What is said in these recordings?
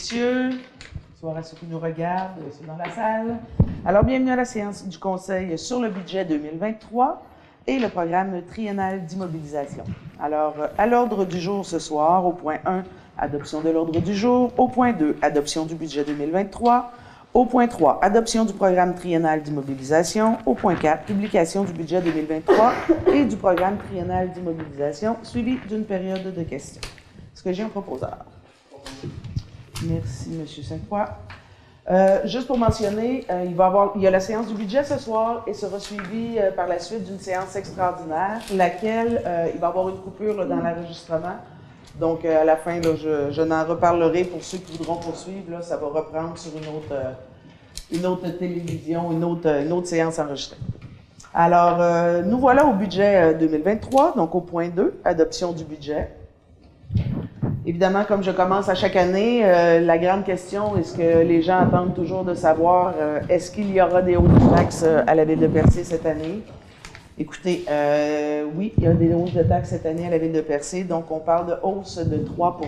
messieurs, bonsoir à ceux qui nous regardent, ceux dans la salle. Alors, bienvenue à la séance du Conseil sur le budget 2023 et le programme triennal d'immobilisation. Alors, à l'ordre du jour ce soir, au point 1, adoption de l'ordre du jour. Au point 2, adoption du budget 2023. Au point 3, adoption du programme triennal d'immobilisation. Au point 4, publication du budget 2023 et du programme triennal d'immobilisation, suivi d'une période de questions. Est-ce que j'ai un proposeur? Merci, M. Sainte-Foy. Juste pour mentionner, il y a la séance du budget ce soir et sera suivie par la suite d'une séance extraordinaire, laquelle il va y avoir une coupure là, dans l'enregistrement. Donc, à la fin, là, je n'en reparlerai pour ceux qui voudront poursuivre. Là, ça va reprendre sur une autre télévision, une autre séance enregistrée. Alors, nous voilà au budget 2023, donc au point 2, adoption du budget. Évidemment, comme je commence à chaque année, la grande question, est-ce que les gens attendent toujours de savoir, est-ce qu'il y aura des hausses de taxes à la Ville de Percé cette année? Écoutez, oui, il y a des hausses de taxes cette année à la Ville de Percé, donc on parle de hausse de 3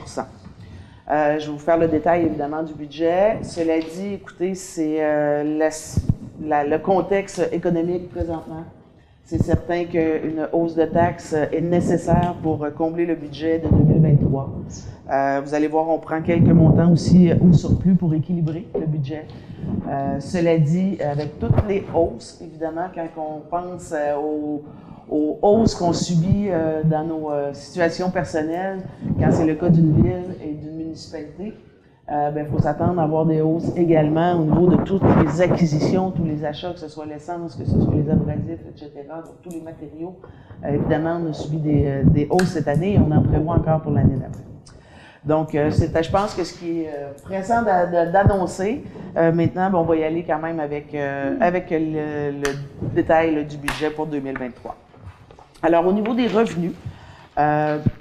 Je vais vous faire le détail, évidemment, du budget. Cela dit, écoutez, c'est le contexte économique présentement. C'est certain qu'une hausse de taxes est nécessaire pour combler le budget de 2023. Vous allez voir, on prend quelques montants aussi au surplus pour équilibrer le budget. Cela dit, avec toutes les hausses, évidemment, quand on pense aux hausses qu'on subit dans nos situations personnelles, quand c'est le cas d'une ville et d'une municipalité, il faut s'attendre à avoir des hausses également au niveau de toutes les acquisitions, tous les achats, que ce soit l'essence, que ce soit les abrasifs, etc. Donc, tous les matériaux. Évidemment, on a subi des hausses cette année et on en prévoit encore pour l'année d'après. Donc, je pense que ce qui est pressant d'annoncer, maintenant, on va y aller quand même avec le détail là, du budget pour 2023. Alors, au niveau des revenus,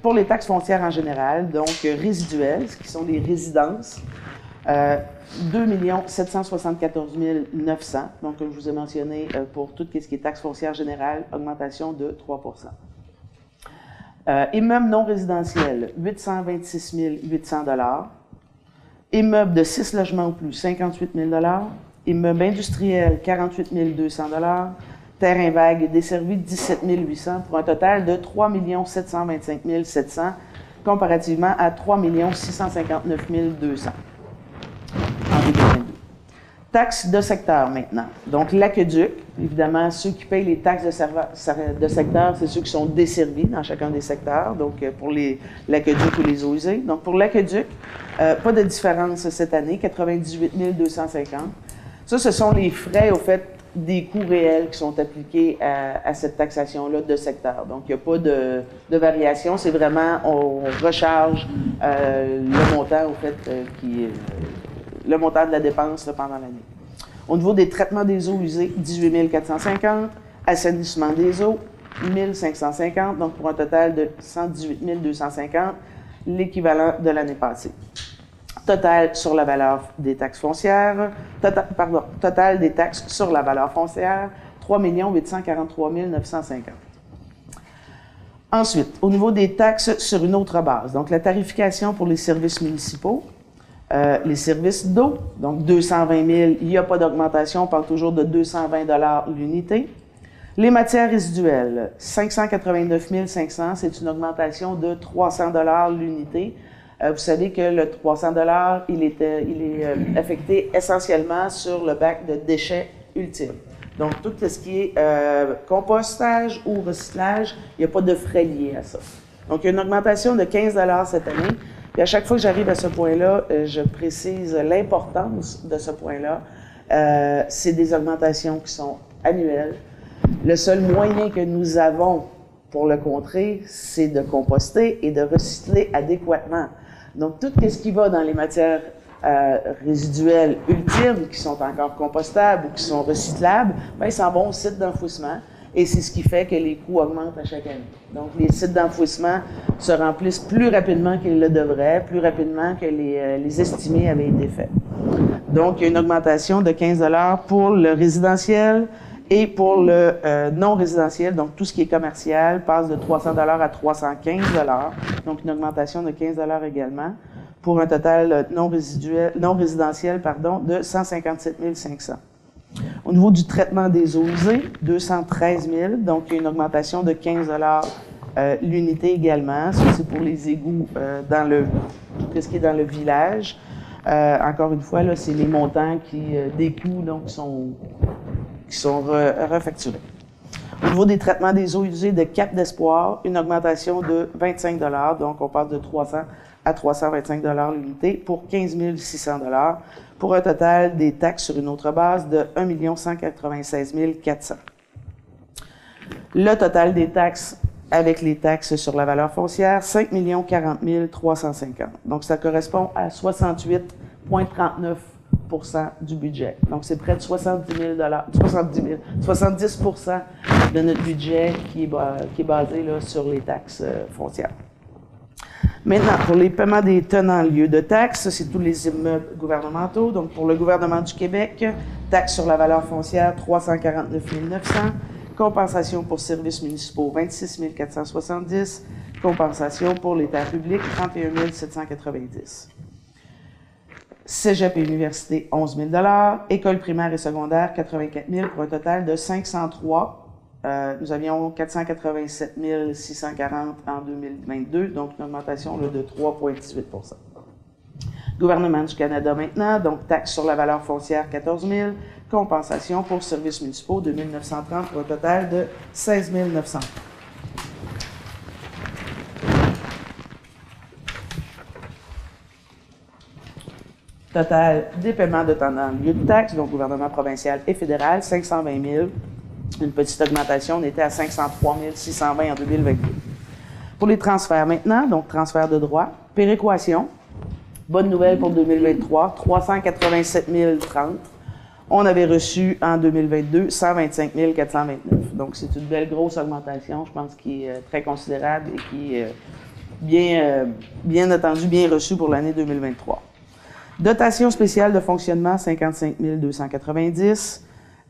pour les taxes foncières en général, donc résiduelles, ce qui sont des résidences, 2 774 900. Donc, comme je vous ai mentionné, pour tout ce qui est taxes foncières générales, augmentation de 3 immeubles non résidentiels, 826 800 $. Immeubles de 6 logements ou plus, 58 000 $. Immeubles industriels, 48 200 $. Terrain vague desservi, 17 800 pour un total de 3 725 700 comparativement à 3 659 200 en 2022. Taxes de secteur maintenant. Donc, l'aqueduc, évidemment, ceux qui payent les taxes de secteur, c'est ceux qui sont desservis dans chacun des secteurs, donc pour l'aqueduc ou les eaux usées. Donc, pour l'aqueduc, pas de différence cette année, 98 250. Ça, ce sont les frais, au fait, des coûts réels qui sont appliqués à cette taxation-là de secteur. Donc, il n'y a pas de variation. C'est vraiment, on recharge le montant, au fait, le montant de la dépense là, pendant l'année. Au niveau des traitements des eaux usées, 18 450. Assainissement des eaux, 1 550. Donc, pour un total de 118 250, l'équivalent de l'année passée. Total sur la valeur des taxes foncières, total des taxes sur la valeur foncière, 3 843 950. Ensuite, au niveau des taxes sur une autre base, donc la tarification pour les services municipaux, les services d'eau, donc 220 000, il n'y a pas d'augmentation, on parle toujours de 220 $ l'unité. Les matières résiduelles, 589 500, c'est une augmentation de 300 $ l'unité. Vous savez que le 300 $, il est affecté essentiellement sur le bac de déchets ultimes. Donc, tout ce qui est compostage ou recyclage, il n'y a pas de frais liés à ça. Donc, il y a une augmentation de 15 $ cette année. Puis, à chaque fois que j'arrive à ce point-là, je précise l'importance de ce point-là. C'est des augmentations qui sont annuelles. Le seul moyen que nous avons pour le contrer, c'est de composter et de recycler adéquatement. Donc, tout ce qui va dans les matières résiduelles ultimes, qui sont encore compostables ou qui sont recyclables, bien, ils s'en vont au site d'enfouissement et c'est ce qui fait que les coûts augmentent à chaque année. Donc, les sites d'enfouissement se remplissent plus rapidement qu'ils le devraient, plus rapidement que les estimés avaient été faits. Donc, il y a une augmentation de 15 $ pour le résidentiel et pour le non résidentiel, donc tout ce qui est commercial, passe de 300 $ à 315 $, donc une augmentation de 15 $ également. pour un total non résidentiel de 157 500. Au niveau du traitement des eaux usées, 213 000, donc il y a une augmentation de 15 l'unité également. Ça, c'est pour les égouts tout ce qui est dans le village. Encore une fois, là, c'est les montants des coûts donc, qui sont refacturés. Au niveau des traitements des eaux usées de Cap d'Espoir, une augmentation de 25 donc on passe de 300 à 325 l'unité pour 15 600 pour un total des taxes sur une autre base de 1 196 400. Le total des taxes avec les taxes sur la valeur foncière, 5 40 350. Donc, ça correspond à 68,39 du budget. Donc, c'est près de 70 de notre budget qui est basé là, sur les taxes foncières. Maintenant, pour les paiements des tenants lieu de taxes, c'est tous les immeubles gouvernementaux. Donc, pour le gouvernement du Québec, taxe sur la valeur foncière, 349 900. Compensation pour services municipaux, 26 470. Compensation pour les terres publiques, 31 790. Cégep et université, 11 000 École primaire et secondaire, 84 000 pour un total de 503. Nous avions 487 640 en 2022, donc une augmentation là, de 3,18 %. Gouvernement du Canada maintenant, donc taxe sur la valeur foncière, 14 000. Compensation pour services municipaux, 2 930 pour un total de 16 900. Total des paiements de tenants lieu de taxe, donc gouvernement provincial et fédéral, 520 000. Une petite augmentation, on était à 503 620 en 2022. Pour les transferts maintenant, donc transfert de droits, péréquation, bonne nouvelle pour 2023, 387 030. On avait reçu en 2022 125 429. Donc, c'est une belle grosse augmentation, je pense, qui est très considérable et qui est bien attendue, bien reçue pour l'année 2023. Dotation spéciale de fonctionnement, 55 290.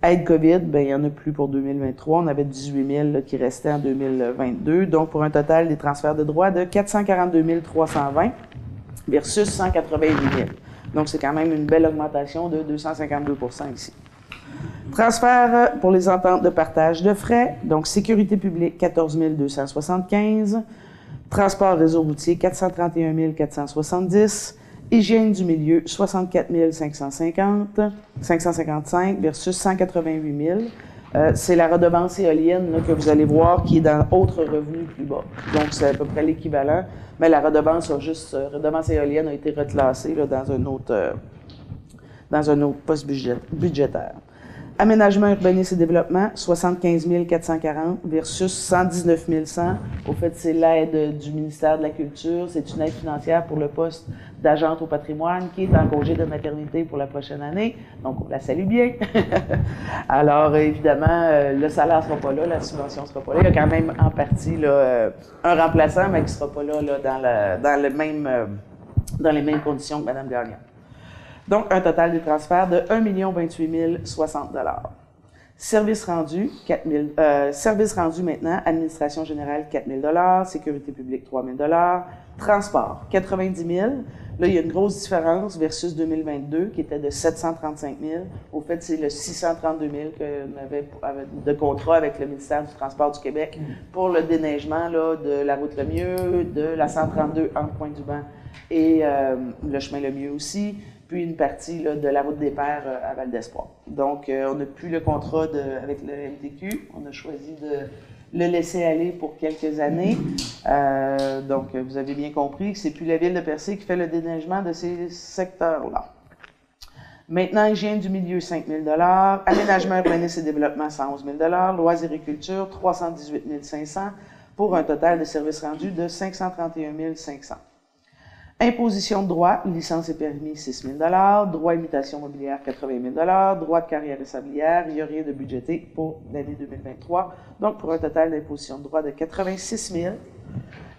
Aide COVID, bien, il n'y en a plus pour 2023. On avait 18 000 là, qui restaient en 2022. Donc, pour un total des transferts de droits de 442 320 versus 188 000. Donc, c'est quand même une belle augmentation de 252 % ici. Transfert pour les ententes de partage de frais. Donc, sécurité publique, 14 275. Transport réseau routier, 431 470. Hygiène du milieu, 64 555 versus 188 000. C'est la redevance éolienne là, que vous allez voir qui est dans autres revenus plus bas. Donc, c'est à peu près l'équivalent. Mais la redevance éolienne a été reclassée là, dans un autre poste budgétaire. Aménagement, urbanisme et développement, 75 440 versus 119 100. Au fait, c'est l'aide du ministère de la Culture. C'est une aide financière pour le poste d'agente au patrimoine qui est en congé de maternité pour la prochaine année. Donc, on la salue bien. Alors, évidemment, le salaire ne sera pas là, la subvention ne sera pas là. Il y a quand même en partie là, un remplaçant, mais qui ne sera pas là, dans les mêmes conditions que Mme Gagnon. Donc, un total de transferts de 1 028 060 $. Services rendus, services rendus maintenant, administration générale, 4 000 $, sécurité publique, 3 000 $, transport, 90 000 $. Là, il y a une grosse différence versus 2022, qui était de 735 000 $. Au fait, c'est le 632 000 $qu'on avait de contrat avec le ministère du Transport du Québec pour le déneigement là, de la route Lemieux, de la 132 entre Pointe-du-Banc et le chemin Lemieux aussi, puis une partie là, de la route des Pères à Val d'Espoir. Donc, on n'a plus le contrat avec le MTQ. On a choisi de le laisser aller pour quelques années. Donc, vous avez bien compris que c'est plus la Ville de Percé qui fait le déneigement de ces secteurs-là. Maintenant, hygiène du milieu, 5 000 $. Aménagement, urbanisme et développement, 111 000 $. Loisirs et culture, 318 500 $, pour un total de services rendus de 531 500 $. Imposition de droit, licence et permis, 6 000 $. Droit imitation mobilière, 80 000 $. Droit de carrière et sablière, il n'y a rien de budgété pour l'année 2023. Donc, pour un total d'imposition de droit de 86 000 $.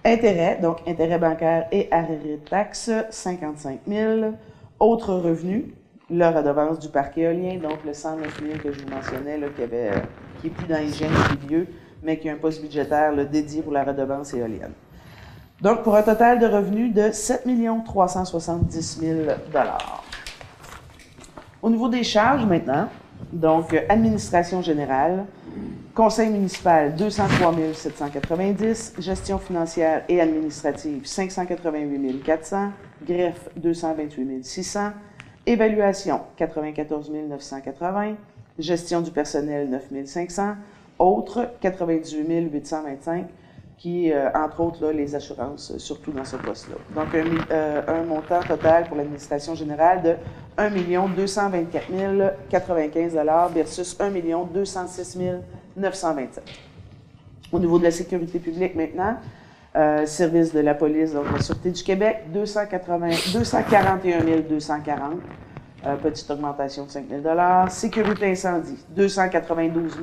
Intérêts, donc intérêts bancaires et arriérés de taxes, 55 000 $. Autres revenus, la redevance du parc éolien, donc le 109 000 que je vous mentionnais, là, qui est plus dans l'hygiène du milieu, mais qui a un poste budgétaire là, dédié pour la redevance éolienne. Donc, pour un total de revenus de 7 370 000 $. Au niveau des charges maintenant, donc administration générale, conseil municipal 203 790, gestion financière et administrative 588 400, greffe 228 600, évaluation 94 980, gestion du personnel 9 500, autres 98 825, qui, entre autres, là, les assurances, surtout dans ce poste-là. Donc, un montant total pour l'administration générale de 1 224 095 $ versus 1 206 927. Au niveau de la sécurité publique maintenant, service de la police, donc la Sûreté du Québec, 241 240, petite augmentation de 5 000 $. Sécurité incendie, 292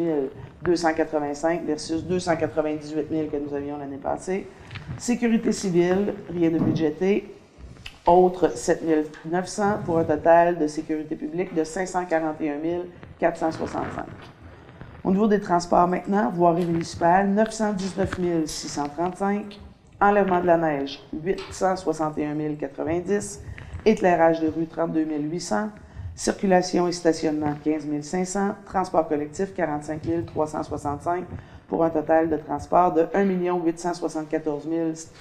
285 versus 298 000 que nous avions l'année passée. Sécurité civile, rien de budgété. Autres, 7 900 pour un total de sécurité publique de 541 465. Au niveau des transports maintenant, voirie municipale, 919 635. Enlèvement de la neige, 861 090. Éclairage de rue, 32 800. Circulation et stationnement, 15 500. Transport collectif, 45 365 pour un total de transport de 1 874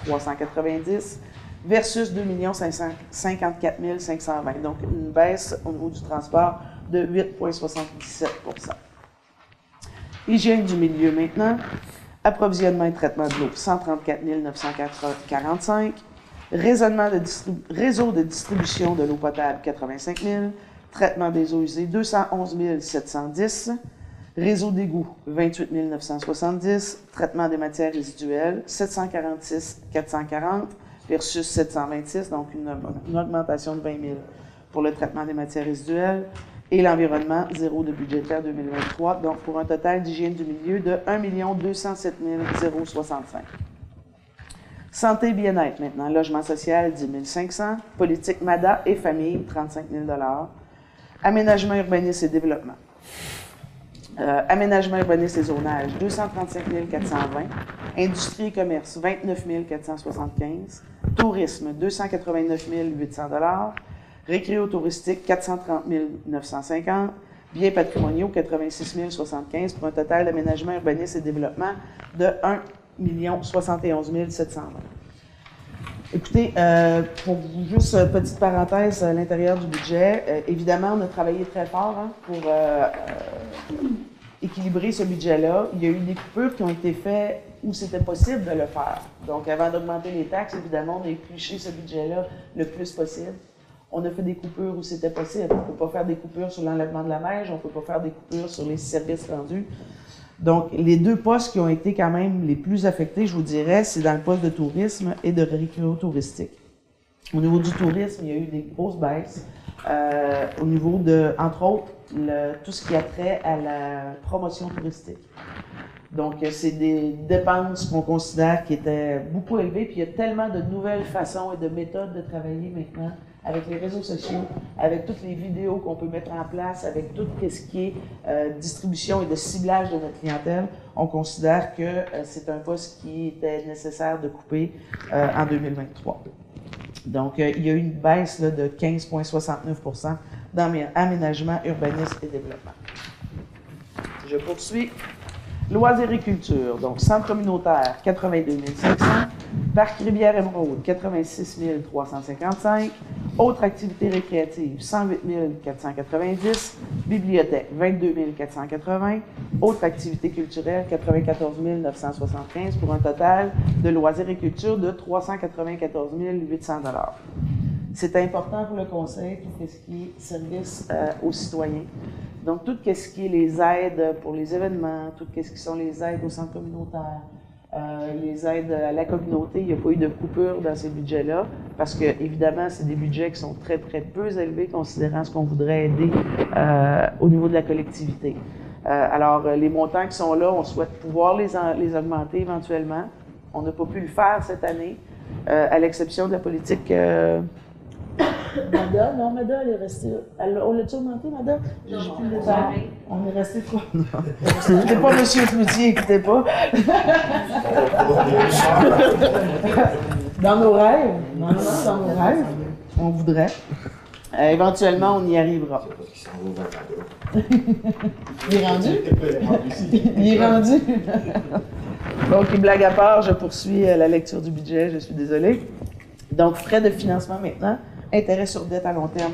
390 versus 2 554 520. Donc, une baisse au niveau du transport de 8,77 % Hygiène du milieu maintenant. Approvisionnement et traitement de l'eau, 134 945. Réseau de distribution de l'eau potable, 85 000. Traitement des eaux usées, 211 710. Réseau d'égout, 28 970. Traitement des matières résiduelles, 746 440 versus 726, donc une augmentation de 20 000 pour le traitement des matières résiduelles. Et l'environnement, zéro de budgétaire 2023, donc pour un total d'hygiène du milieu de 1 207 065. Santé et bien-être maintenant, logement social, 10 500. Politique MADA et famille, 35 000 $. Aménagement, urbanisme et développement. Aménagement, urbanisme et zonage, 235 420. Industrie et commerce, 29 475. Tourisme, 289 800 $. Récréo touristique, 430 950. Biens patrimoniaux, 86 075 pour un total d'aménagement, urbanisme et développement de 1 71 720. Écoutez, pour juste une petite parenthèse à l'intérieur du budget, évidemment, on a travaillé très fort pour équilibrer ce budget-là. Il y a eu des coupures qui ont été faites où c'était possible de le faire. Donc, avant d'augmenter les taxes, évidemment, on a épluché ce budget-là le plus possible. On a fait des coupures où c'était possible. On ne peut pas faire des coupures sur l'enlèvement de la neige, on ne peut pas faire des coupures sur les services rendus. Donc, les deux postes qui ont été quand même les plus affectés, je vous dirais, c'est dans le poste de tourisme et de récréo touristique. Au niveau du tourisme, il y a eu des grosses baisses. Au niveau de, entre autres, tout ce qui a trait à la promotion touristique. Donc, c'est des dépenses qu'on considère qui étaient beaucoup élevées, puis il y a tellement de nouvelles façons et de méthodes de travailler maintenant avec les réseaux sociaux, avec toutes les vidéos qu'on peut mettre en place, avec tout ce qui est distribution et de ciblage de notre clientèle, on considère que c'est un poste qui était nécessaire de couper en 2023. Donc, il y a eu une baisse là, de 15,69 % dans aménagement, urbanisme et développement. Je poursuis. Loisirs et culture, donc centre communautaire, 82 500. Parc Rivière-Émeraude, 86 355. Autres activités récréatives, 108 490. Bibliothèque, 22 480. Autres activités culturelles, 94 975 pour un total de loisirs et culture de 394 800 $. C'est important pour le Conseil, tout ce qui est service aux citoyens. Donc, tout ce qui est les aides pour les événements, tout ce qui sont les aides au centre communautaire, les aides à la communauté, il n'y a pas eu de coupure dans ces budgets-là, parce que, évidemment, c'est des budgets qui sont très, très peu élevés, considérant ce qu'on voudrait aider au niveau de la collectivité. Alors, les montants qui sont là, on souhaite pouvoir les augmenter éventuellement. On n'a pas pu le faire cette année, à l'exception de la politique... Mada, non, Mada, elle est restée. On l'a-tu augmenté, Mada? J'ai plus le détail. On est resté quoi? Écoutez pas M. Cloutier, écoutez pas. Dans nos rêves. Non, dans nos rêves. On voudrait. Éventuellement, on y arrivera. Il est rendu? Il est rendu. Donc, blague à part, je poursuis la lecture du budget, je suis désolée. Donc, frais de financement maintenant. Intérêt sur dette à long terme,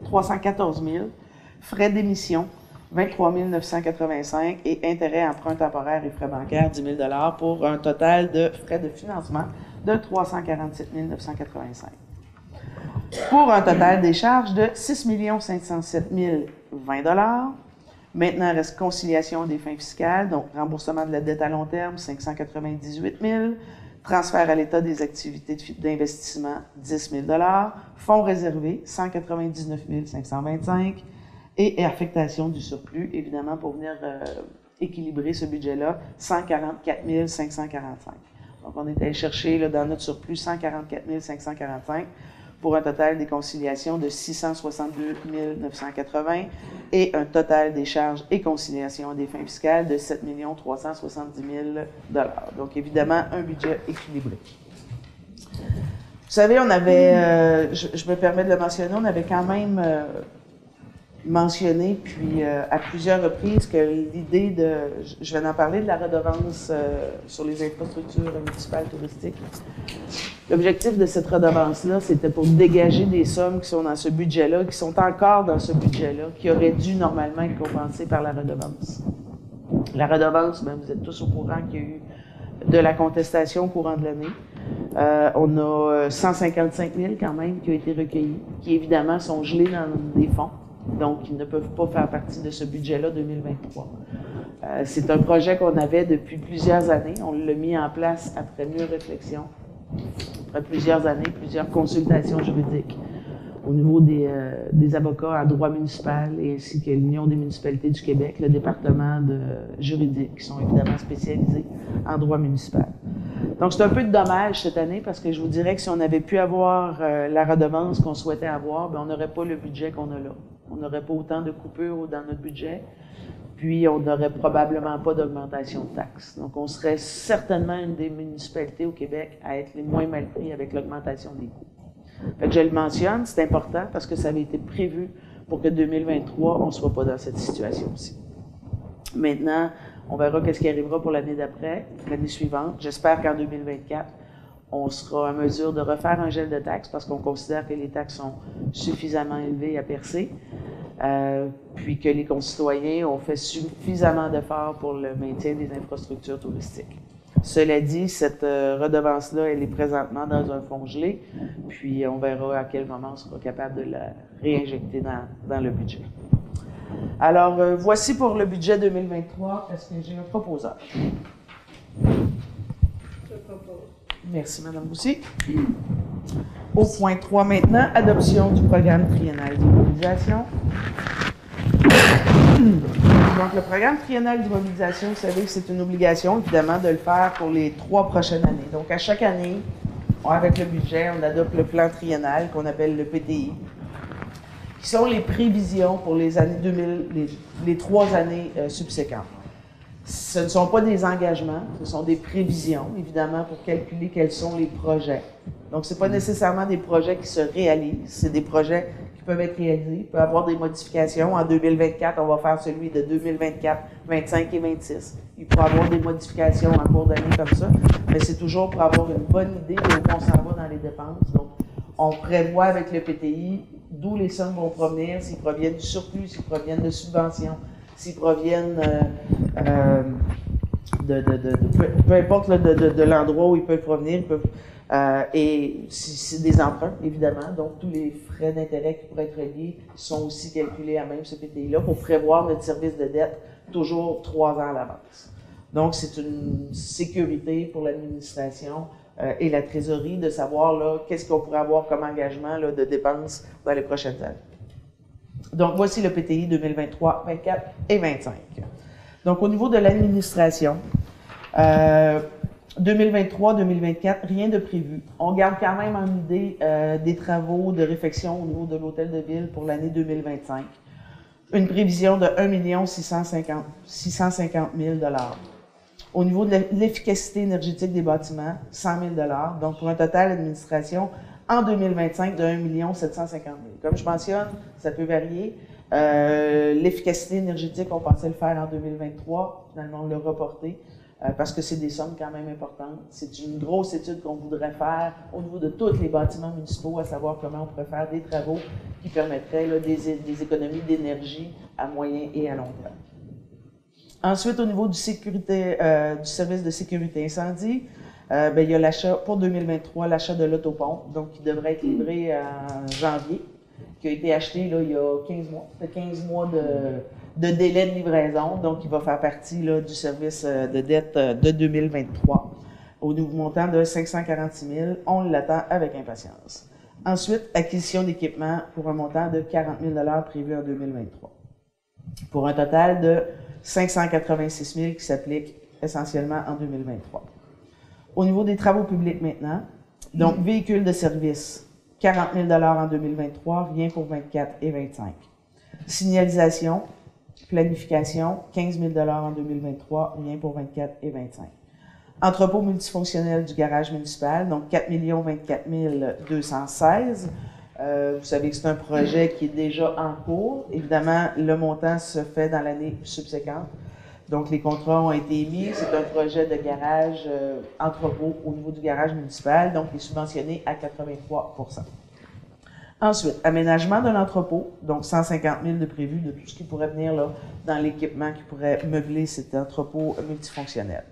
314 000. Frais d'émission, 23 985. Et intérêt emprunt temporaire et frais bancaires, 10 000 pour un total de frais de financement de 347 985. Pour un total des charges de 6 507 020 Maintenant, il reste conciliation des fins fiscales, donc remboursement de la dette à long terme, 598 000 Transfert à l'État des activités d'investissement, 10 000 Fonds réservés, 199 525 et affectation du surplus, évidemment, pour venir équilibrer ce budget-là, 144 545. Donc, on est allé chercher là, dans notre surplus 144 545 pour un total des conciliations de 662 980 et un total des charges et conciliations des fins fiscales de 7 370 000 Donc, évidemment, un budget équilibré. Vous savez, on avait, je me permets de le mentionner, on avait quand même mentionné, puis à plusieurs reprises, que l'idée de, je vais en parler, de la redevance sur les infrastructures municipales touristiques. L'objectif de cette redevance-là, c'était pour dégager des sommes qui sont dans ce budget-là, qui sont encore dans ce budget-là, qui auraient dû normalement être compensées par la redevance. La redevance, bien, vous êtes tous au courant qu'il y a eu de la contestation au courant de l'année. On a 155 000 quand même qui ont été recueillis, qui évidemment sont gelés dans des fonds, donc ils ne peuvent pas faire partie de ce budget-là 2023. C'est un projet qu'on avait depuis plusieurs années. On l'a mis en place après mûre réflexion. Après plusieurs années, plusieurs consultations juridiques au niveau des avocats en droit municipal et ainsi que l'Union des municipalités du Québec, le département de juridique, qui sont évidemment spécialisés en droit municipal. Donc, c'est un peu de dommage cette année parce que je vous dirais que si on avait pu avoir la redevance qu'on souhaitait avoir, bien, on n'aurait pas le budget qu'on a là. On n'aurait pas autant de coupures dans notre budget. Puis, on n'aurait probablement pas d'augmentation de taxes. Donc, on serait certainement une des municipalités au Québec à être les moins mal pris avec l'augmentation des coûts. Fait que je le mentionne, c'est important parce que ça avait été prévu pour que 2023, on ne soit pas dans cette situation-ci. Maintenant, on verra qu'est-ce qui arrivera pour l'année d'après, l'année suivante. J'espère qu'en 2024, on sera en mesure de refaire un gel de taxes parce qu'on considère que les taxes sont suffisamment élevées à percer. Puis que les concitoyens ont fait suffisamment d'efforts pour le maintien des infrastructures touristiques. Cela dit, cette redevance-là, elle est présentement dans un fonds gelé, puis on verra à quel moment on sera capable de la réinjecter dans le budget. Alors, voici pour le budget 2023. Est-ce que j'ai un proposeur? Je propose. Merci, Mme Boussy. Au point 3 maintenant, adoption du programme triennal d'immobilisation. Donc, le programme triennal d'immobilisation, vous savez que c'est une obligation, évidemment, de le faire pour les 3 prochaines années. Donc, à chaque année, avec le budget, on adopte le plan triennal qu'on appelle le PTI, qui sont les prévisions pour les années 2000, les 3 années subséquentes. Ce ne sont pas des engagements, ce sont des prévisions, évidemment, pour calculer quels sont les projets. Donc, ce n'est pas nécessairement des projets qui se réalisent, c'est des projets qui peuvent être réalisés. Il peut y avoir des modifications. En 2024, on va faire celui de 2024, 25 et 26. Il peut y avoir des modifications en cours d'année comme ça, mais c'est toujours pour avoir une bonne idée de où on s'en va dans les dépenses. Donc, on prévoit avec le PTI d'où les sommes vont provenir, s'ils proviennent du surplus, s'ils proviennent de subventions, s'ils proviennent peu importe là, de l'endroit où ils peuvent provenir, ils peuvent, et c'est des emprunts, évidemment, donc tous les frais d'intérêt qui pourraient être reliés sont aussi calculés à même ce PTI-là pour prévoir notre service de dette toujours 3 ans à l'avance. Donc, c'est une sécurité pour l'administration et la trésorerie de savoir là qu'est-ce qu'on pourrait avoir comme engagement là, de dépenses dans les prochaines années. Donc, voici le PTI 2023, 24 et 25. Donc, au niveau de l'administration, 2023-2024, rien de prévu. On garde quand même en idée des travaux de réfection au niveau de l'hôtel de ville pour l'année 2025. Une prévision de 1 650 000 $. Au niveau de l'efficacité énergétique des bâtiments, 100 000 $, donc pour un total d'administration en 2025 de 1 750 000. Comme je mentionne, ça peut varier. L'efficacité énergétique, on pensait le faire en 2023, finalement on l'a reporté parce que c'est des sommes quand même importantes. C'est une grosse étude qu'on voudrait faire au niveau de tous les bâtiments municipaux, à savoir comment on pourrait faire des travaux qui permettraient là, des économies d'énergie à moyen et à long terme. Ensuite, au niveau du service de sécurité incendie, il y a l'achat pour 2023, l'achat de l'autopompe, donc qui devrait être livré en janvier, qui a été acheté là, il y a 15 mois. Ça fait 15 mois de délai de livraison, donc il va faire partie là, du service de dette de 2023 au nouveau montant de 546 000. On l'attend avec impatience. Ensuite, acquisition d'équipements pour un montant de 40 000 $ prévu en 2023, pour un total de 586 000 qui s'applique essentiellement en 2023. Au niveau des travaux publics maintenant, donc véhicules de service, 40 000 $ en 2023, rien pour 24 et 25. Signalisation, planification, 15 000 $ en 2023, rien pour 24 et 25. Entrepôt multifonctionnel du garage municipal, donc 4 024 216. Vous savez que c'est un projet qui est déjà en cours. Évidemment, le montant se fait dans l'année subséquente. Donc, les contrats ont été émis. C'est un projet de garage entrepôt au niveau du garage municipal, donc il est subventionné à 83 %. Ensuite, aménagement de l'entrepôt, donc 150 000 de prévu de tout ce qui pourrait venir là, dans l'équipement qui pourrait meubler cet entrepôt multifonctionnel.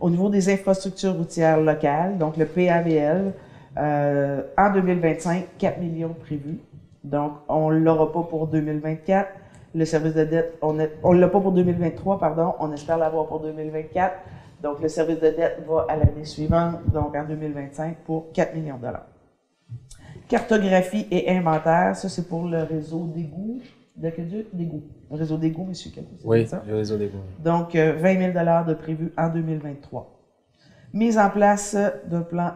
Au niveau des infrastructures routières locales, donc le PAVL, en 2025, 4 millions prévus. Donc, on ne l'aura pas pour 2024. Le service de dette, on ne l'a pas pour 2023, pardon, on espère l'avoir pour 2024. Donc, le service de dette va à l'année suivante, donc en 2025, pour 4 millions de $. Cartographie et inventaire, ça c'est pour le réseau d'égouts, d'aqueduc, d'égouts. Le réseau d'égouts, M. Capou, c'est oui, ça? Le réseau d'égouts. Donc, 20 000 $ de prévu en 2023. Mise en place d'un plan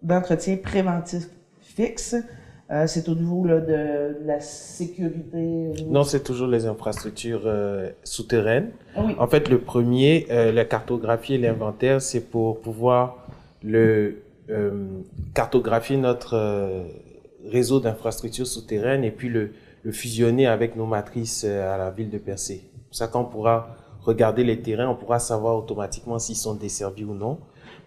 d'entretien préventif fixe. C'est au niveau là, de la sécurité. Non, c'est toujours les infrastructures souterraines. Ah oui. En fait, le premier, la cartographie et l'inventaire, c'est pour pouvoir cartographier notre réseau d'infrastructures souterraines et puis le fusionner avec nos matrices à la ville de Percé. C'est pour ça qu'on pourra regarder les terrains, on pourra savoir automatiquement s'ils sont desservis ou non.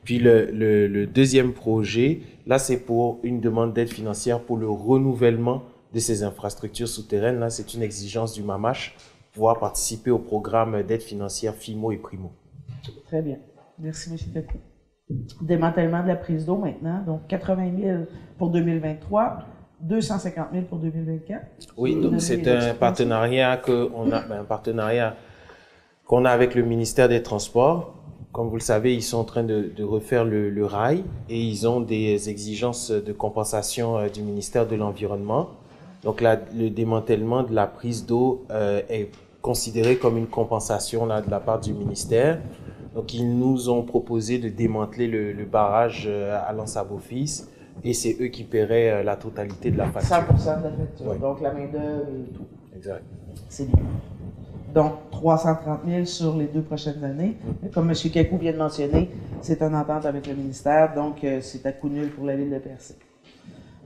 Puis le deuxième projet, là, c'est pour une demande d'aide financière pour le renouvellement de ces infrastructures souterraines. Là, c'est une exigence du MAMACH, pouvoir participer au programme d'aide financière FIMO et PRIMO. Très bien. Merci, M. Capou. Démantèlement de la prise d'eau maintenant, donc 80 000 pour 2023, 250 000 pour 2024. Oui, donc c'est un partenariat qu'on a avec le ministère des Transports. Comme vous le savez, ils sont en train de refaire le rail et ils ont des exigences de compensation du ministère de l'Environnement. Donc là, le démantèlement de la prise d'eau est considéré comme une compensation là, de la part du ministère. Donc ils nous ont proposé de démanteler le barrage à Lens-à-Beaufils et c'est eux qui paieraient la totalité de la facture. 100% de la facture, oui. Donc la main-d'œuvre et tout. Exact. C'est bien. Donc, 330 000 sur les 2 prochaines années. Comme M. Capou vient de mentionner, c'est une entente avec le ministère, donc c'est à coût nul pour la ville de Percé.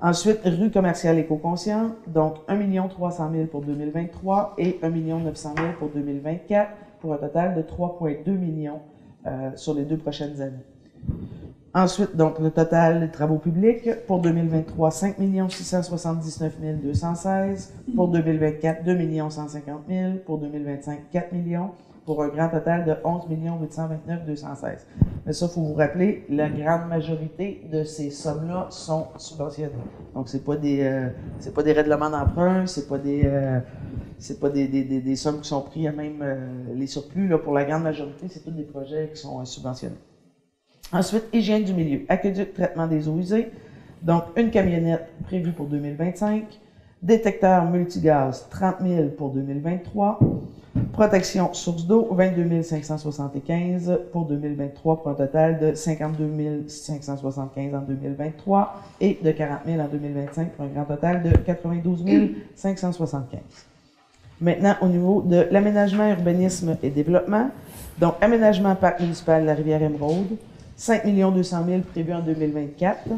Ensuite, rue commerciale éco-consciente, donc 1 300 000 pour 2023 et 1 900 000 pour 2024, pour un total de 3,2 millions sur les 2 prochaines années. Ensuite, donc, le total des travaux publics pour 2023, 5 679 216. Pour 2024, 2 150 000. Pour 2025, 4 millions. Pour un grand total de 11 829 216. Mais ça, il faut vous rappeler, la grande majorité de ces sommes-là sont subventionnées. Donc, c'est pas des règlements d'emprunt, c'est pas des sommes qui sont prises à même les surplus. Là, pour la grande majorité, c'est tous des projets qui sont subventionnés. Ensuite, hygiène du milieu, aqueduc, traitement des eaux usées, donc une camionnette prévue pour 2025, détecteur multigaz, 30 000 pour 2023, protection source d'eau, 22 575 pour 2023, pour un total de 52 575 en 2023 et de 40 000 en 2025, pour un grand total de 92 575. Maintenant, au niveau de l'aménagement, urbanisme et développement, donc aménagement parc municipal de la Rivière-Émeraude, 5 200 000 prévus en 2024.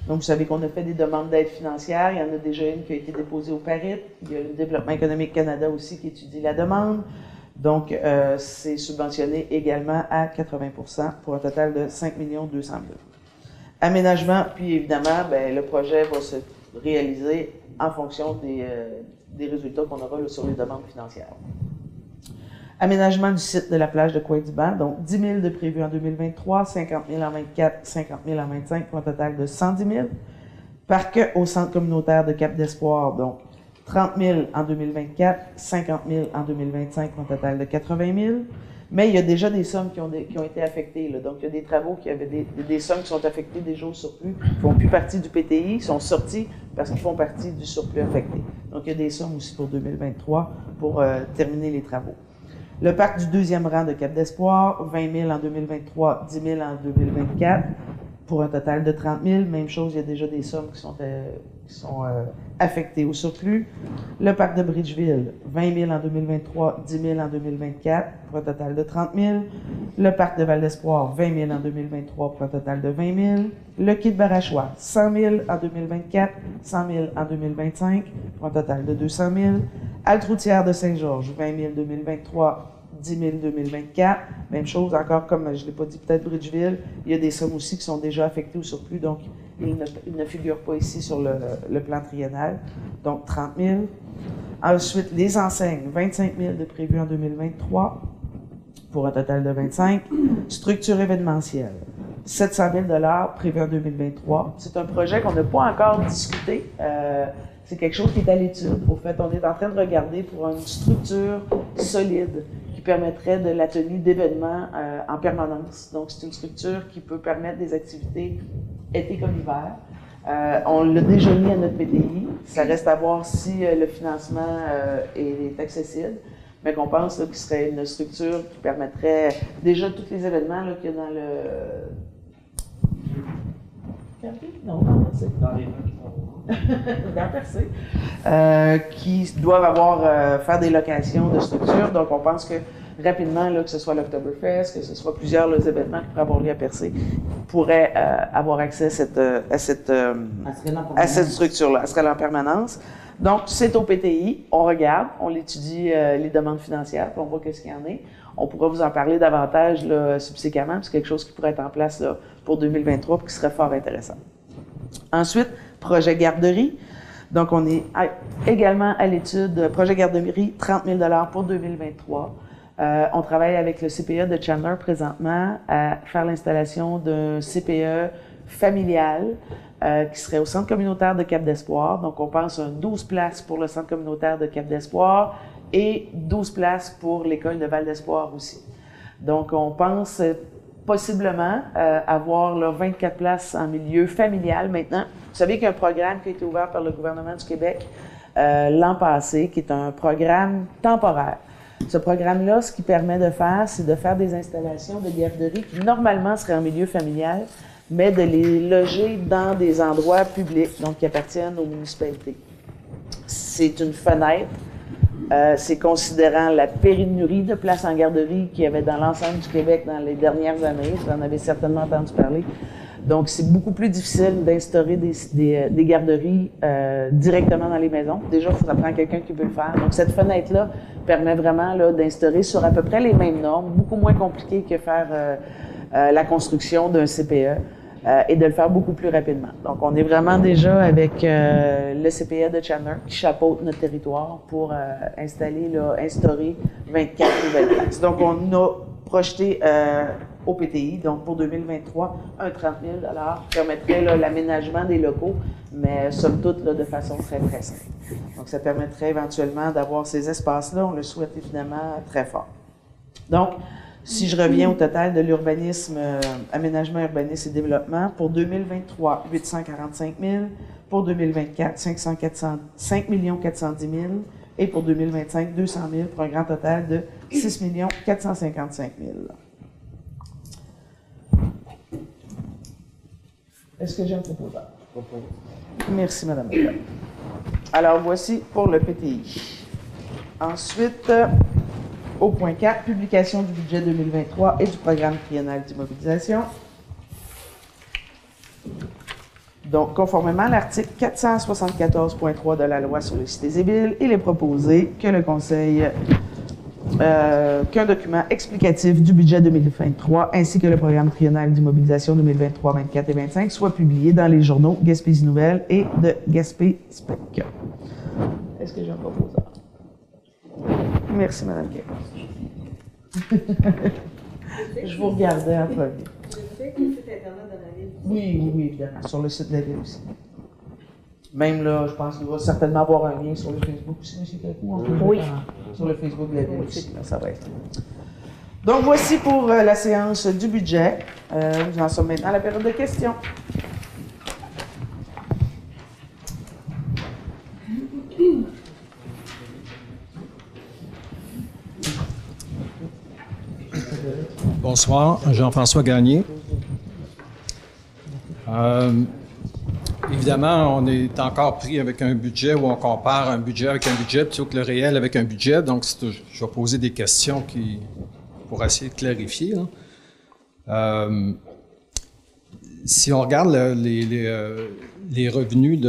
Donc, vous savez qu'on a fait des demandes d'aide financière. Il y en a déjà une qui a été déposée au PARIT. Il y a le Développement économique Canada aussi qui étudie la demande. Donc, c'est subventionné également à 80 % pour un total de 5 200 000. Aménagement, puis évidemment, ben, le projet va se réaliser en fonction des résultats qu'on aura là, sur les demandes financières. Aménagement du site de la plage de Couët-du-Banc, donc 10 000 de prévus en 2023, 50 000 en 24, 50 000 en 25 pour un total de 110 000. Parc au centre communautaire de Cap d'Espoir, donc 30 000 en 2024, 50 000 en 2025 pour un total de 80 000. Mais il y a déjà des sommes qui ont été affectées. Là. Donc, il y a des travaux qui avaient des sommes qui sont affectées déjà au surplus, qui ne font plus partie du PTI, sont sortis parce qu'ils font partie du surplus affecté. Donc, il y a des sommes aussi pour 2023 pour terminer les travaux. Le parc du deuxième rang de Cap d'Espoir, 20 000 en 2023, 10 000 en 2024, pour un total de 30 000. Même chose, il y a déjà des sommes qui sont affectées au surplus. Le parc de Bridgeville, 20 000 en 2023, 10 000 en 2024, pour un total de 30 000. Le parc de Val-d'Espoir, 20 000 en 2023, pour un total de 20 000. Le quai de Barachois, 100 000 en 2024, 100 000 en 2025, pour un total de 200 000. Halte routière de Saint-Georges, 20 000 2023, 10 000 2024. Même chose, encore comme je ne l'ai pas dit, peut-être Bridgeville, il y a des sommes aussi qui sont déjà affectées au surplus, donc ils ne figurent pas ici sur le plan triennal. Donc 30 000. Ensuite, les enseignes, 25 000 de prévus en 2023 pour un total de 25. Structure événementielle, 700 000 prévus en 2023. C'est un projet qu'on n'a pas encore discuté. C'est quelque chose qui est à l'étude. Au fait, on est en train de regarder pour une structure solide qui permettrait de la tenue d'événements en permanence. Donc, c'est une structure qui peut permettre des activités été comme hiver. On l'a déjà mis à notre PTI. Ça reste à voir si le financement est accessible. Mais qu'on pense qu'il serait une structure qui permettrait déjà tous les événements qu'il y a dans le... Non, dans les dans Percé, qui doivent faire des locations de structures. Donc, on pense que rapidement, là, que ce soit l'Oktoberfest, que ce soit plusieurs événements qui pourraient avoir lieu à Percé, pourraient avoir accès à cette structure-là. Elle serait là en permanence. Donc, c'est au PTI. On regarde, on étudie les demandes financières, puis on voit qu'est-ce qu'il y en a. On pourra vous en parler davantage là, subséquemment, c'est quelque chose qui pourrait être en place là, pour 2023 et qui serait fort intéressant. Ensuite, projet garderie. Donc, on est également à l'étude. Projet garderie, 30 000 $ pour 2023. On travaille avec le CPE de Chandler présentement à faire l'installation d'un CPE familial qui serait au centre communautaire de Cap d'Espoir. Donc, on pense à 12 places pour le centre communautaire de Cap d'Espoir et 12 places pour l'école de Val d'Espoir aussi. Donc, on pense possiblement avoir là, 24 places en milieu familial maintenant. Vous savez qu'il y a un programme qui a été ouvert par le gouvernement du Québec l'an passé, qui est un programme temporaire. Ce programme-là, ce qu'il permet de faire, c'est de faire des installations de garderie qui normalement seraient en milieu familial, mais de les loger dans des endroits publics, donc qui appartiennent aux municipalités. C'est une fenêtre. C'est considérant la pénurie de places en garderie qu'il y avait dans l'ensemble du Québec dans les dernières années. Vous en avez certainement entendu parler. Donc, c'est beaucoup plus difficile d'instaurer des garderies directement dans les maisons. Déjà, ça prend quelqu'un qui veut le faire. Donc, cette fenêtre-là permet vraiment d'instaurer sur à peu près les mêmes normes, beaucoup moins compliqué que faire la construction d'un CPE. Et de le faire beaucoup plus rapidement. Donc, on est vraiment déjà avec le CPE de Chandler qui chapeaute notre territoire pour instaurer 24 nouvelles places. Donc, on a projeté au PTI, donc pour 2023, un 30 000 $ permettrait l'aménagement des locaux, mais somme toute de façon très, très simple. Donc, ça permettrait éventuellement d'avoir ces espaces-là. On le souhaite évidemment très fort. Donc, si je reviens au total de l'urbanisme, aménagement, urbanisme et développement, pour 2023, 845 000, pour 2024, 5 410 000, et pour 2025, 200 000, pour un grand total de 6 455 000. Est-ce que j'ai un proposeur? Merci, Mme Bédard. Alors, voici pour le PTI. Ensuite, au point 4, publication du budget 2023 et du programme triennal d'immobilisation. Donc, conformément à l'article 474.3 de la loi sur les cités et villes, il est proposé que le Conseil, qu'un document explicatif du budget 2023 ainsi que le programme triennal d'immobilisation 2023, 24 et 25 soit publié dans les journaux Gaspésie Nouvelles et de Gaspé Spec. Est-ce que j'ai un proposeur? Merci, Mme Gay. Je vous regardais en premier. Je sais que le site Internet de la Ville. Oui, évidemment, sur le site de la Ville aussi. Même là, je pense qu'il va certainement avoir un lien sur le Facebook aussi, M. Cacou. Oui. Sur le Facebook de la Ville aussi, là, ça va être. Donc, voici pour la séance du budget. Nous en sommes maintenant à la période de questions. Bonsoir, Jean-François Gagné. Évidemment, on est encore pris avec un budget où on compare un budget avec un budget plutôt que le réel avec un budget. Donc, je vais poser des questions pour essayer de clarifier. Si on regarde les revenus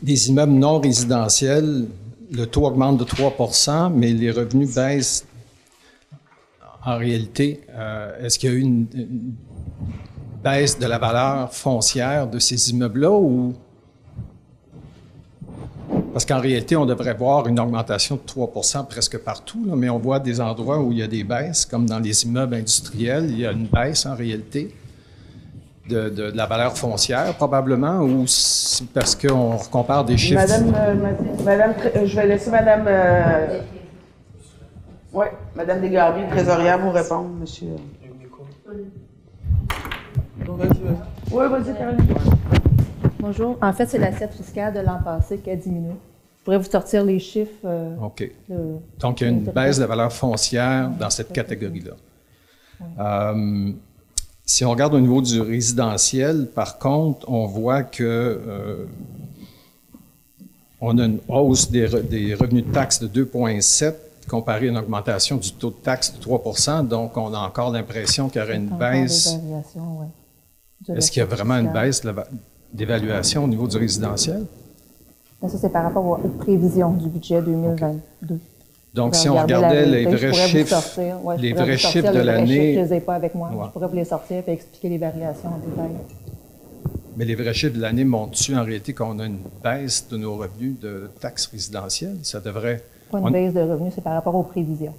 des immeubles non résidentiels, le taux augmente de 3 % mais les revenus baissent. En réalité, est-ce qu'il y a eu une baisse de la valeur foncière de ces immeubles-là ou... Parce qu'en réalité, on devrait voir une augmentation de 3 % presque partout, là, mais on voit des endroits où il y a des baisses, comme dans les immeubles industriels, il y a une baisse en réalité de la valeur foncière probablement, ou c'est parce qu'on compare des chiffres... Madame, je vais laisser Madame... Oui, Mme Desgarbiers, trésorière, vous répondre, monsieur. Oui, vas-y, Caroline. Bonjour. En fait, c'est l'assiette fiscale de l'an passé qui a diminué. Je pourrais vous sortir les chiffres. OK. Donc, il y a une baisse de la valeur foncière dans cette catégorie-là. Si on regarde au niveau du résidentiel, par contre, on voit que on a une hausse des revenus de taxes de 2,7 comparé à une augmentation du taux de taxe de 3 %. Donc, on a encore l'impression qu'il y aurait une baisse. Est-ce qu'il y a vraiment une baisse d'évaluation au niveau du résidentiel? Ça, c'est par rapport aux prévisions du budget 2022. Donc, si on regardait les vrais chiffres, de l'année... Je ne les ai pas avec moi. Ouais. Je pourrais vous les sortir et expliquer les variations en détail. Mais les vrais chiffres de l'année montrent-tu en réalité qu'on a une baisse de nos revenus de taxes résidentielles? Ça devrait... Pas une baisse de revenus, c'est par rapport aux prévisions.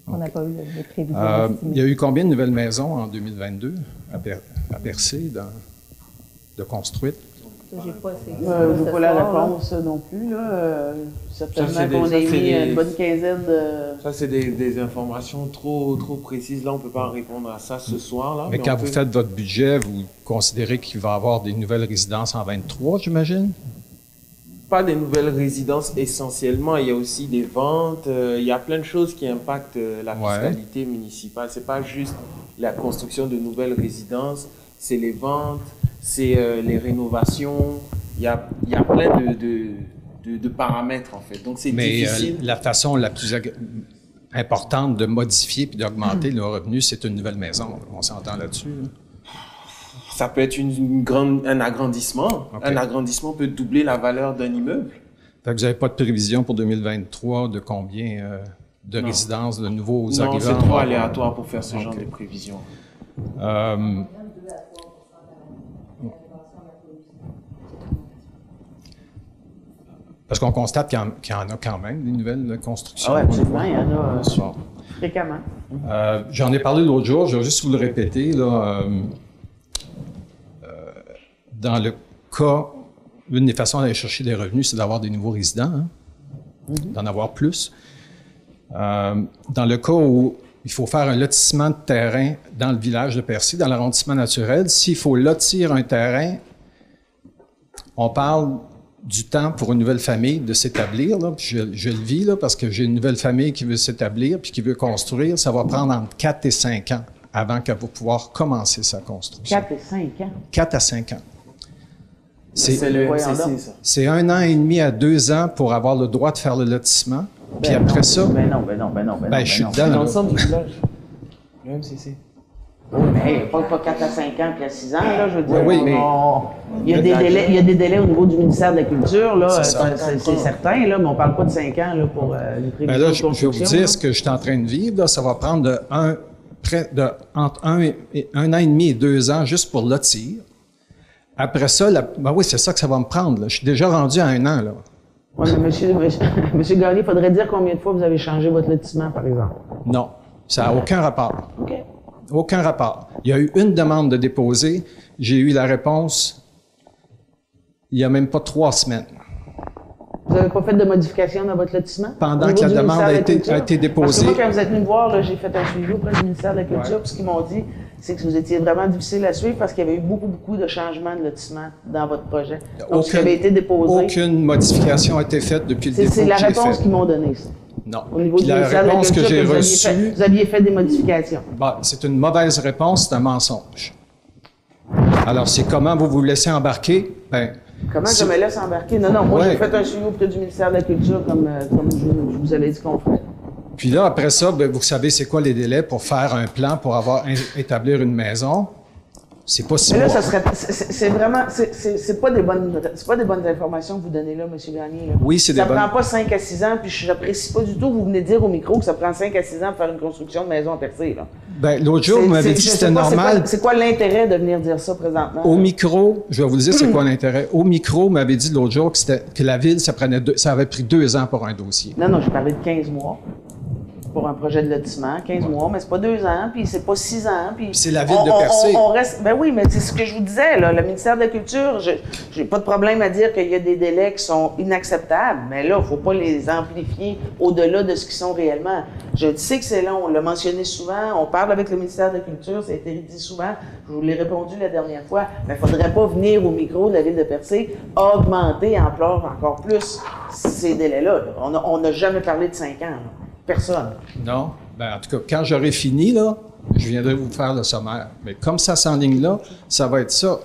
On n'a pas eu les prévisions. Il y a eu combien de nouvelles maisons en 2022 à Percé, de construites? Je n'ai pas pas la réponse non plus. Là. Certainement qu'on a mis une bonne quinzaine de... Ça, c'est des informations trop précises. Là, on ne peut pas répondre à ça ce soir. Là, mais quand vous faites votre budget, vous considérez qu'il va y avoir des nouvelles résidences en 23, j'imagine? Pas des nouvelles résidences essentiellement. Il y a aussi des ventes. Il y a plein de choses qui impactent la fiscalité municipale. Ce n'est pas juste la construction de nouvelles résidences, c'est les ventes, c'est les rénovations. Il y a plein de paramètres, en fait. Donc, c'est difficile. Mais la façon la plus importante de modifier puis d'augmenter le revenu, c'est une nouvelle maison. On s'entend là-dessus. Là. Ça peut être un agrandissement. Okay. Un agrandissement peut doubler la valeur d'un immeuble. Fait que vous n'avez pas de prévision pour 2023 de combien de résidences, de nouveaux arrivants? Non, c'est trop aléatoire pour faire ce genre de prévision. Parce qu'on constate qu'il y en a quand même, des nouvelles constructions. Ah oui, absolument, il y en a fréquemment. J'en ai parlé l'autre jour, je vais juste vous le répéter. Là, dans le cas, l'une des façons d'aller chercher des revenus, c'est d'avoir des nouveaux résidents, d'en avoir plus. Dans le cas où il faut faire un lotissement de terrain dans le village de Percé, dans l'arrondissement naturel, s'il faut lotir un terrain, on parle du temps pour une nouvelle famille de s'établir. Là, puis je le vis là, parce que j'ai une nouvelle famille qui veut s'établir puis qui veut construire. Ça va prendre entre 4 et 5 ans avant qu'elle va pouvoir commencer sa construction. 4 et 5 ans? 4 à 5 ans. C'est le Voyons MCC, donc. ça. C'est 1 an et demi à 2 ans pour avoir le droit de faire le lotissement. Puis après ça, je suis dedans. Dans là. l'ensemble du village. Le MCC. Oui, mais pas 4 à 5 ans puis à 6 ans, là, je veux dire. Oui, mais- Il y a des délais au niveau du ministère de la Culture, là, C'est ça. c'est certain, là, mais on parle pas de 5 ans là, pour les prévisions Ben là, de je vais vous construction. dire ce que je suis en train de vivre. Là, ça va prendre entre 1 an et demi et 2 ans juste pour lotir. Après ça, ben oui, c'est ça que ça va me prendre. Là. Je suis déjà rendu à 1 an. Là. Oui, mais monsieur Gagné, il faudrait dire combien de fois vous avez changé votre lotissement, par exemple. Non, ça n'a aucun rapport. OK. Aucun rapport. Il y a eu une demande de déposer. J'ai eu la réponse il n'y a même pas 3 semaines. Vous n'avez pas fait de modification dans votre lotissement? Pendant Au niveau que la du demande ministère de la a été Culture? déposée. Parce que moi, quand vous êtes venu me voir, là, j'ai fait un suivi auprès du ministère de la Culture, puis ce qu'ils m'ont dit, c'est que vous étiez vraiment difficile à suivre parce qu'il y avait eu beaucoup de changements de lotissement dans votre projet. Donc, ce qui avait été déposé, Aucune modification a été faite depuis le dépôt c'est la que j'ai réponse fait. qu'ils m'ont donnée, ça. Non. Au niveau Puis du la ministère de la réponse que Culture, j'ai vous aviez reçue, vous aviez fait des modifications. bah, c'est une mauvaise réponse, c'est un mensonge. Alors, c'est comment vous vous laissez embarquer? Ben, Comment je me laisse embarquer? Non, moi, Ouais. j'ai fait un suivi auprès du ministère de la Culture, comme je vous avais dit qu'on ferait. puis là, après ça, ben, vous savez c'est quoi les délais pour faire un plan pour établir une maison. C'est pas si Mais là, mois. ça serait, c'est vraiment, c'est pas des bonnes informations que vous donnez là, M. Gagné. Là. Oui, c'est des Ça bonnes. prend pas 5 à 6 ans, puis je n'apprécie pas du tout. Vous venez de dire au micro que ça prend 5 à 6 ans pour faire une construction de maison à percer, là. Ben, l'autre jour, vous m'avez dit que c'était normal. C'est quoi l'intérêt de venir dire ça présentement? Au micro, je vais vous dire c'est quoi l'intérêt. Au micro, vous m'avez dit l'autre jour que la ville, ça avait pris 2 ans pour un dossier. Non, j'ai parlé de 15 mois pour un projet de lotissement. 15 mois, mais c'est pas 2 ans, puis c'est pas 6 ans. Puis c'est la ville de Percé. On reste, ben oui, mais c'est ce que je vous disais, là, le ministère de la Culture, j'ai pas de problème à dire qu'il y a des délais qui sont inacceptables, mais là, il faut pas les amplifier au-delà de ce qu'ils sont réellement. Je sais que c'est long, on l'a mentionné souvent, on parle avec le ministère de la Culture, ça a été dit souvent, je vous l'ai répondu la dernière fois, mais il faudrait pas venir au micro de la ville de Percé augmenter encore plus ces délais-là. Là. On n'a jamais parlé de 5 ans, là. Personne. Non? Ben, en tout cas, quand j'aurai fini, là, je viendrai vous faire le sommaire. Mais comme ça s'enligne là, ça va être ça.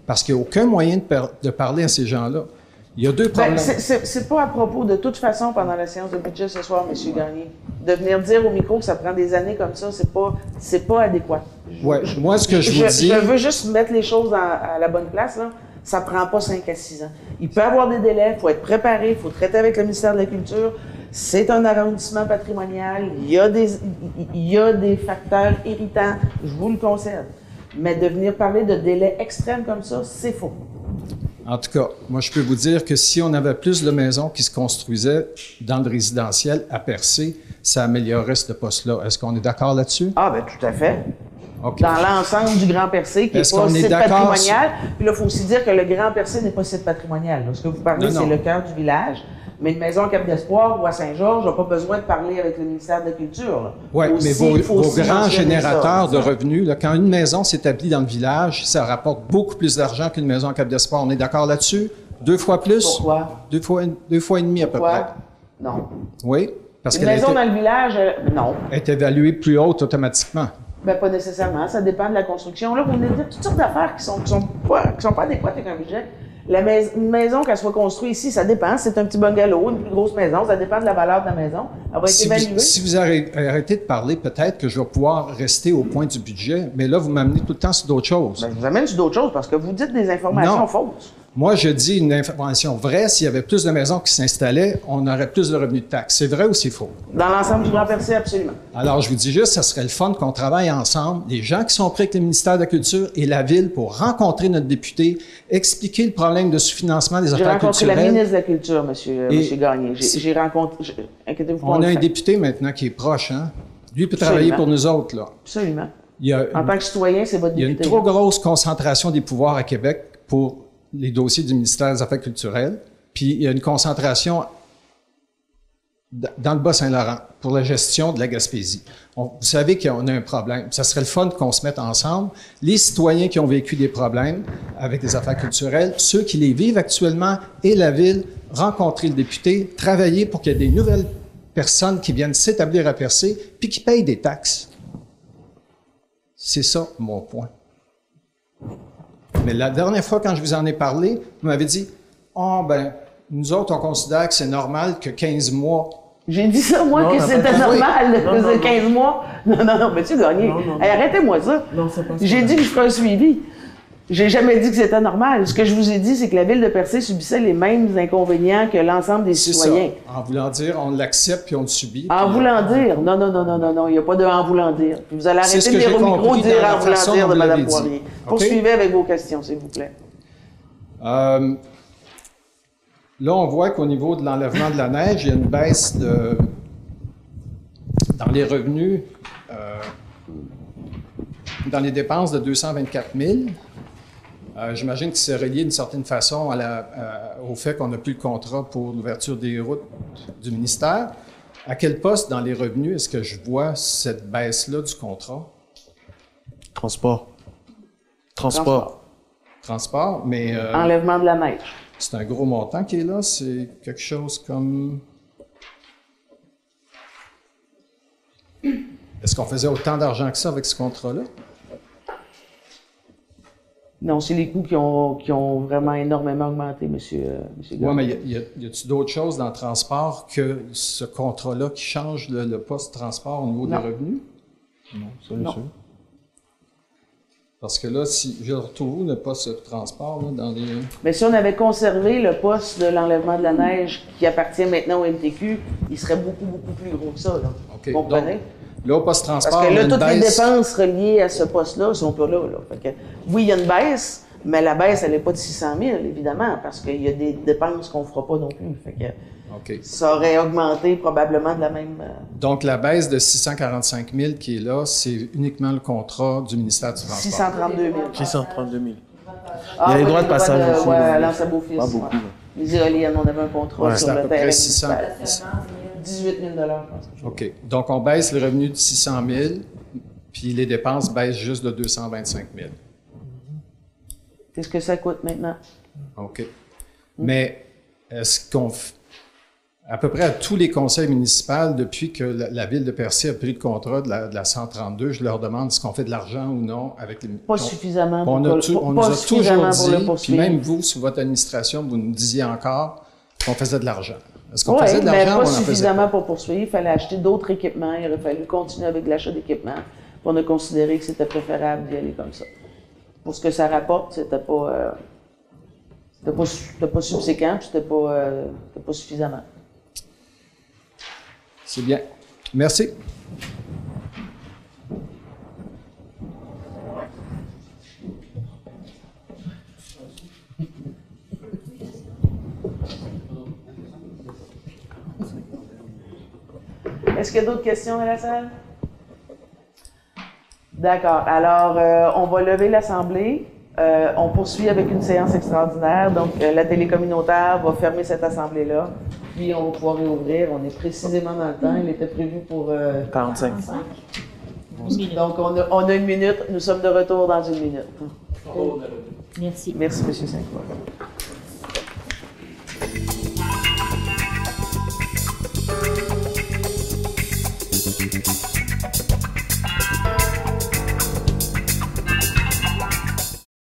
Parce qu'il n'y a aucun moyen de parler à ces gens-là. Il y a 2 problèmes. C'est pas à propos, de toute façon, pendant la séance de budget ce soir, M. Gagné. De venir dire au micro que ça prend des années comme ça, c'est pas adéquat. Ouais, moi, ce que je vous dis... Je veux juste mettre les choses à la bonne place, là. Ça prend pas 5 à 6 ans. Il peut y avoir des délais, il faut être préparé, il faut traiter avec le ministère de la Culture. C'est un arrondissement patrimonial, il y a des facteurs irritants, je vous le concède. Mais de venir parler de délais extrêmes comme ça, c'est faux. En tout cas, moi, je peux vous dire que si on avait plus de maisons qui se construisaient dans le résidentiel à Percé, ça améliorerait ce poste-là. Est-ce qu'on est d'accord là-dessus? Ah, bien, tout à fait. OK. Dans l'ensemble du Grand Percé, qui n'est Est-ce pas qu'on est site d'accord patrimonial. Puis là, il faut aussi dire que le Grand Percé n'est pas site patrimonial. Là. Ce que vous parlez, Non. c'est le cœur du village. Mais une maison à Cap d'Espoir ou à Saint-Georges n'a pas besoin de parler avec le ministère de la Culture. Oui, mais il faut vos aussi grands mentionner générateurs ça. de revenus, là, quand une maison s'établit dans le village, ça rapporte beaucoup plus d'argent qu'une maison à Cap d'Espoir. On est d'accord là-dessus? 2 fois plus? Pourquoi? 2 fois et demi à peu près. Pourquoi? Non. Oui, parce Une qu'elle a maison été, dans le village, non. est évaluée plus haute automatiquement. Ben, pas nécessairement. Ça dépend de la construction. Là, vous venez de dire toutes sortes d'affaires qui sont pas adéquates avec un budget. Une maison, qu'elle soit construite ici, ça dépend. C'est un petit bungalow, une plus grosse maison, ça dépend de la valeur de la maison. Elle va être évaluée. Si vous arrêtez de parler, peut-être que je vais pouvoir rester au point du budget, mais là, vous m'amenez tout le temps sur d'autres choses. Ben, je vous amène sur d'autres choses parce que vous dites des informations Non. fausses. Moi, je dis une information vraie. S'il y avait plus de maisons qui s'installaient, on aurait plus de revenus de taxes. C'est vrai ou c'est faux? Dans l'ensemble du Grand Percé, absolument. Alors, je vous dis juste, ça serait le fun qu'on travaille ensemble, les gens qui sont prêts avec le ministère de la Culture et la Ville pour rencontrer notre député, expliquer le problème de sous-financement des J'ai affaires rencontré la culturelles. ministre de la Culture, monsieur Gagné. J'ai rencontré... Inquiétez-vous pas. On le a un fait. député maintenant qui est proche, hein? Lui il peut travailler Absolument. pour nous autres, là. Absolument. Il y a, En tant que citoyen, c'est votre il y a une député. trop grosse concentration des pouvoirs à Québec pour les dossiers du ministère des Affaires culturelles, puis il y a une concentration dans le Bas-Saint-Laurent pour la gestion de la Gaspésie. Vous savez qu'on a un problème. Ça serait le fun qu'on se mette ensemble. Les citoyens qui ont vécu des problèmes avec des affaires culturelles, ceux qui les vivent actuellement et la Ville, rencontrer le député, travailler pour qu'il y ait des nouvelles personnes qui viennent s'établir à Percé, puis qui payent des taxes. C'est ça mon point. Mais la dernière fois, quand je vous en ai parlé, vous m'avez dit, « Ah, ben, nous autres, on considère que c'est normal que 15 mois. » J'ai dit ça, moi, Non, que on a c'était pas dit- normal, Non, non, de 15 mois. Non, Monsieur Gagné, Non, non, hey, arrêtez-moi ça. Non, c'est pas ça. J'ai dit que je ferais un suivi. J'ai jamais dit que c'était normal. Ce que je vous ai dit, c'est que la ville de Percé subissait les mêmes inconvénients que l'ensemble des C'est ça. citoyens. En voulant dire, on l'accepte puis on le subit. En puis, voulant dire. Non, il n'y a pas de en voulant dire. Puis vous allez C'est ce arrêter que de dire j'ai au micro compris de dire dans la en voulant façon dire dont de vous l'avez Mme dit. Poirier. OK? Poursuivez avec vos questions, s'il vous plaît. Là, on voit qu'au niveau de l'enlèvement de la neige, il y a une baisse dans les revenus, dans les dépenses de 224 000. J'imagine que c'est relié d'une certaine façon au fait qu'on n'a plus le contrat pour l'ouverture des routes du ministère. À quel poste dans les revenus est-ce que je vois cette baisse-là du contrat? Transport. Transport, mais Enlèvement de la neige. c'est un gros montant qui est là. C'est quelque chose comme... Est-ce qu'on faisait autant d'argent que ça avec ce contrat-là? Non, c'est les coûts qui ont vraiment énormément augmenté, monsieur Oui, Gagné. mais y a-t-il d'autres choses dans le transport que ce contrat-là qui change le poste transport au niveau Non. des revenus? Non, ça, Non. sûr. Parce que là, si je retrouve le poste de transport là, dans les... Mais si on avait conservé le poste de l'enlèvement de la neige qui appartient maintenant au MTQ, il serait beaucoup plus gros que ça, là. OK. Vous comprenez? Là, au poste transport, Parce que on a là, une toutes les baisse. dépenses reliées à ce poste-là sont pas là. Fait que, oui, il y a une baisse, mais la baisse, elle n'est pas de 600 000, évidemment, parce qu'il y a des dépenses qu'on ne fera pas non plus. Fait que OK. ça aurait augmenté probablement de la même... Donc, la baisse de 645 000 qui est là, c'est uniquement le contrat du ministère du Transport. 632 000. 632 000. Ah, Il y a les oui, droits de passage aussi. Ouais, à l'Anse à Beaufils. Pas beaucoup, ouais. là. Les éoliennes, on avait un contrat Ouais, sur c'est à le peu près terrain. 600. 18 000 je pense. OK. Donc, on baisse les revenus de 600 000, puis les dépenses baissent juste de 225 000. C'est ce que ça coûte maintenant. OK. Mais est-ce qu'on... À peu près à tous les conseils municipaux, depuis que la ville de Percé a pris le contrat de la 132, je leur demande est-ce qu'on fait de l'argent ou non avec les... Pas suffisamment On pour, nous pas a suffisamment toujours pour le dit, puis poursuivre. même vous, sous votre administration, vous nous disiez encore qu'on faisait de l'argent. Est-ce qu'on Oui, faisait de mais l'argent ou on pas en faisait suffisamment pas? pour poursuivre. Il fallait acheter d'autres équipements. Il aurait fallu continuer avec l'achat d'équipements. Puis on a considéré que c'était préférable d'y aller comme ça. Pour ce que ça rapporte, c'était pas subséquent, puis c'était pas suffisamment. C'est bien. Merci. Est-ce qu'il y a d'autres questions dans la salle? D'accord. Alors, on va lever l'Assemblée. On poursuit avec une séance extraordinaire. Donc, la télé communautaire va fermer cette Assemblée-là. Puis, on va pouvoir réouvrir. On est précisément dans le temps. Il était prévu pour... 45. Donc, on a une minute. Nous sommes de retour dans une minute. Merci. Merci, M. Saint-Croix.